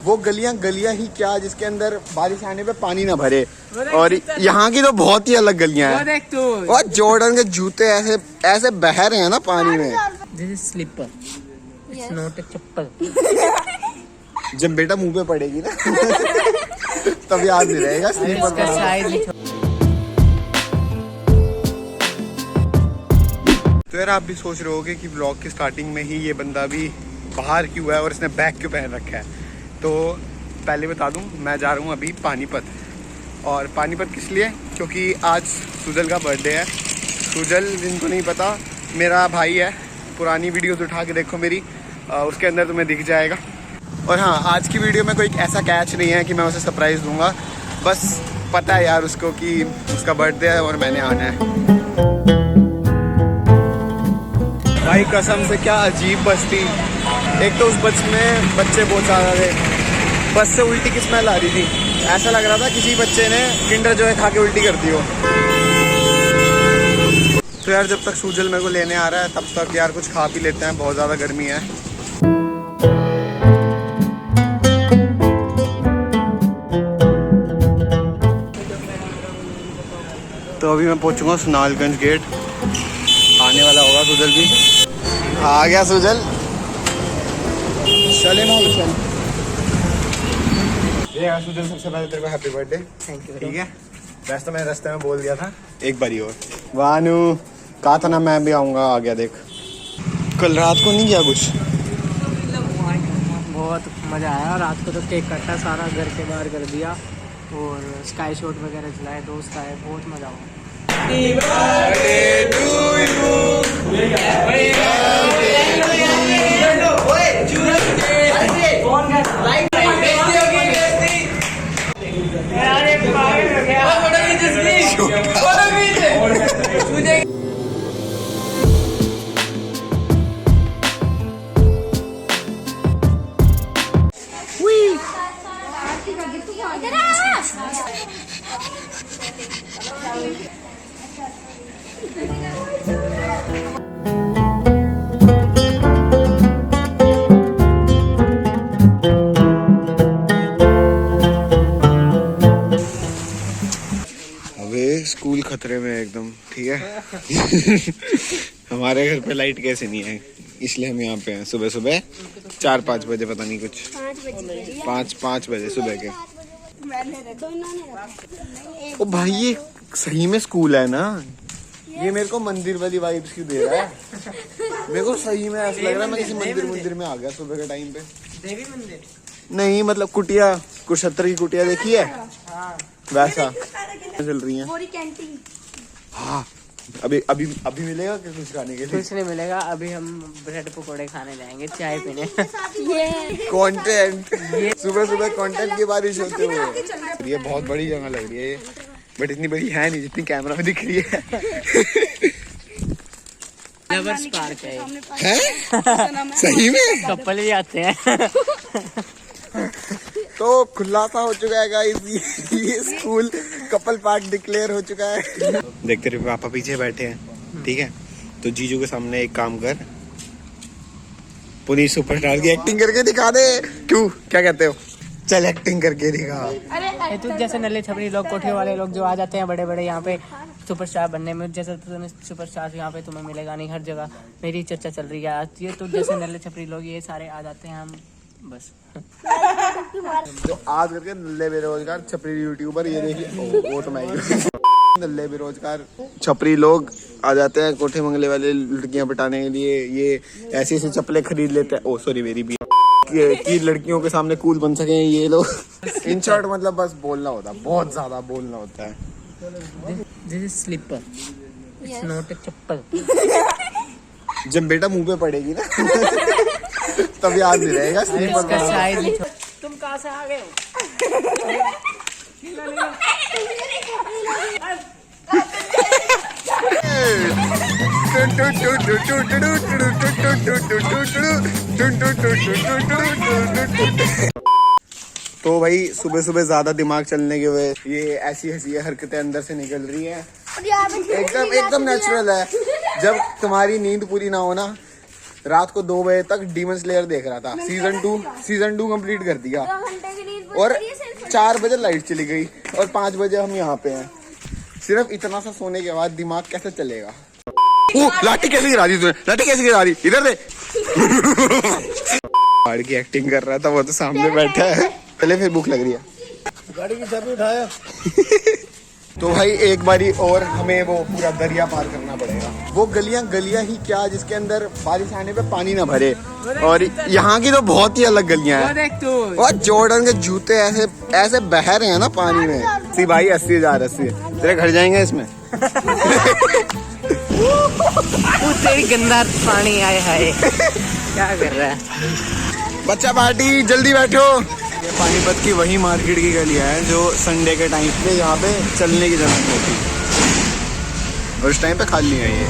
वो गलियां ही क्या जिसके अंदर बारिश आने पे पानी ना भरे। और यहाँ की तो बहुत ही अलग गलियां हैं। और जॉर्डन के जूते ऐसे ऐसे बह रहे हैं ना पानी में। This is slipper, it's not a chappal. जब बेटा मुंह पे पड़ेगी ना तब याद नहीं रहेगा स्लीपर का साइज। तो यार आप भी सोच रहे होगे कि व्लॉग की स्टार्टिंग में ही ये बंदा भी बाहर क्यों है और इसने बैग क्यों पहन रखा है। तो पहले बता दूं, मैं जा रहा हूं अभी पानीपत। और पानीपत किस लिए? क्योंकि आज सुजल का बर्थडे है। सुजल जिनको नहीं पता मेरा भाई है। पुरानी वीडियोस उठा के देखो मेरी, उसके अंदर तुम्हें दिख जाएगा। और हाँ, आज की वीडियो में कोई ऐसा कैच नहीं है कि मैं उसे सरप्राइज़ दूंगा। बस पता है यार उसको कि उसका बर्थडे है और मैंने आना है। भाई कसम से क्या अजीब बस थी। एक तो उस बस में बच्चे बहुत ज़्यादा थे, बस से उल्टी की स्मेल आ रही थी। ऐसा लग रहा था किसी बच्चे ने किंडर जॉय खा के उल्टी कर दी हो। तो यार जब तक सुजल मेरे को लेने आ रहा है तब तक यार कुछ खा पी लेते हैं, बहुत ज़्यादा गर्मी है। तो अभी मैं पहुंचूंगा सुनालगंज गेट। आने वाला होगा सुजल भी। आ गया सुजल, चले ना चल। सुजल सबसे पहले तेरे को हैप्पी बर्थडे। Thank you. ठीक है, वैसे तो मैंने रास्ते में बोल दिया था एक बारी और। वानू कहा था ना मैं भी आऊँगा, आ गया देख। कल रात को नहीं किया कुछ? बहुत मज़ा आया रात को। तो केक कटा सारा घर के बाहर कर दिया और स्काई शॉट वगैरह चलाए, दोस्त आए, बहुत मज़ा हुआ। स्कूल खतरे में एकदम। ठीक है हमारे घर पे लाइट कैसे नहीं है, इसलिए हम यहाँ पे हैं। सुबह सुबह 4-5 बजे, पता नहीं कुछ 5 बजे सुबह के। ओ भाई ये सही में स्कूल है ना? ये मेरे को मंदिर वाली वाइब्स क्यों दे रहा है? मेरे को सही में ऐसा लग रहा है मैं किसी मंदिर में आ गया सुबह के टाइम पे। देवी मंदिर नहीं, मतलब कुटिया, कुशत्र की कुटिया देखी है वैसा चल रही है। हाँ, अभी मिलेगा क्या कुछ खाने के लिए? कुछ नहीं मिलेगा, अभी हम ब्रेड पकौड़े खाने जाएंगे, चाय पीने। कंटेंट, सुबह सुबह कंटेंट की बारिश होते हुए। ये बहुत बड़ी जगह लग रही है, बट इतनी बड़ी है नहीं जितनी कैमरा में दिख रही है। लवर्स पार्क है। सही में कपल ही आते हैं। तो खुलासा हो चुका है गाइस, ये स्कूल कपल पार्क डिक्लेयर हो चुका है। देख तेरे पापा पीछे बैठे हैं, ठीक है? तो जीजू के सामने एक काम कर, पुनीत सुपरस्टार की एक्टिंग करके दिखा दे। क्यों, क्या कहते हो? चल एक्टिंग करके दिखा। अरे तू जैसे नल्ले छपरी लोग, कोठे वाले लोग जो आ जाते हैं बड़े बड़े यहाँ पे सुपरस्टार बनने में, जैसे सुपरस्टार यहाँ पे तुम्हें मिलेगा नहीं, हर जगह मेरी चर्चा चल रही है आज। ये तो जैसे नल्ले छपरी लोग ये सारे आ जाते हैं, हम बस। तो आज करके नल्ले बेरोजगार छपरी यूट्यूबर, ये देखिए वो तो मैं ही। नल्ले बेरोजगार छपरी लोग आ जाते हैं कोठे मंगले वाले लड़कियां पटाने के लिए। ये ऐसी ऐसी चप्पलें खरीद लेते हैं। ओ सॉरी, मेरी भी कि लड़कियों के सामने कूल बन सके ये लोग। इन शॉर्ट मतलब बस बोलना होता है, बहुत ज्यादा बोलना होता है। This is slipper, it's not a chappal. जब बेटा मुंह पे पड़ेगी ना तब याद नहीं रहेगा स्लीपर का साइज। तुम कहाँ से आ गए हो? तो भाई सुबह सुबह ज्यादा दिमाग चलने की वजह ये ऐसी हंसी हरकतें अंदर से निकल रही है। एकदम नेचुरल है। जब तुम्हारी नींद पूरी ना हो ना, रात को 2 बजे तक डीमन स्लेयर देख रहा था। सीजन 2 कंप्लीट कर दिया। और 4 बजे लाइट चली गई और 5 बजे हम यहाँ पे हैं। सिर्फ इतना सा सोने के बाद दिमाग कैसे चलेगा। लाठी कैसे गिरा दी तूने, लाठी कैसे गिरा दी, इधर दे। गाड़ी की एक्टिंग कर रहा था वो तो सामने बैठा है। पहले फिर भूख लग रही है, गाड़ी की चाबी उठाया। तो भाई एक बारी और हमें वो पूरा दरिया पार करना पड़ेगा। वो गलियां ही क्या जिसके अंदर बारिश आने पे पानी ना भरे, और यहाँ की तो बहुत ही अलग गलियां हैं। और जॉर्डन के जूते ऐसे ऐसे बह रहे हैं ना पानी में। सी भाई 80,000 तेरे घर जाएंगे इसमें। तेरी गंदा पानी आए हाय, क्या कर रहा है बच्चा पार्टी, जल्दी बैठो। ये पानीपत की वही मार्केट की गलियां हैं जो संडे के टाइम पे यहाँ पे चलने की जरूरत होती है, और उस टाइम पे खाली है ये।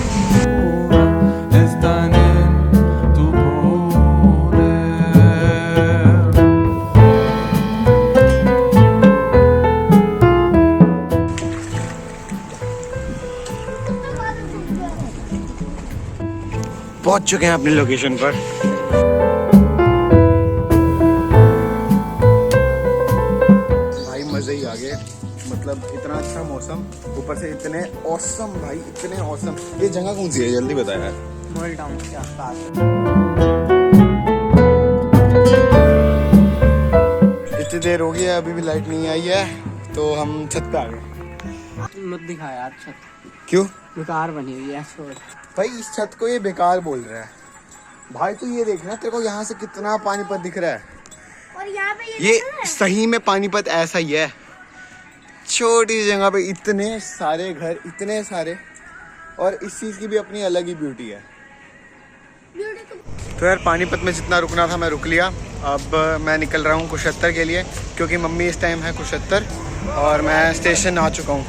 पहुंच चुके हैं अपनी लोकेशन पर। भाई मजे ही आ गए, मतलब इतना अच्छा मौसम, ऊपर से इतने औसम भाई, इतने औसम। ये जगह कौन सी है जल्दी बता यार। मॉल टाउन के आसपास। इतनी देर हो गई है, अभी भी लाइट नहीं आई है, तो हम छत पे आ गए। मत दिखा यार छत, क्यों बेकार बनी हुई है। छोड़ भाई, इस छत को ये बेकार बोल रहा है। भाई तू ये देखना, तेरे को यहाँ से कितना पानीपत दिख रहा है। और यहाँ पे ये सही में पानीपत ऐसा ही है, छोटी जगह पे इतने सारे घर, इतने सारे, और इस चीज की भी अपनी अलग ही ब्यूटी है। तो यार पानीपत में जितना रुकना था मैं रुक लिया। अब मैं निकल रहा हूँ कुशत्तर के लिए, क्योंकि मम्मी इस टाइम है कुशत्तर और मैं स्टेशन आ चुका हूँ।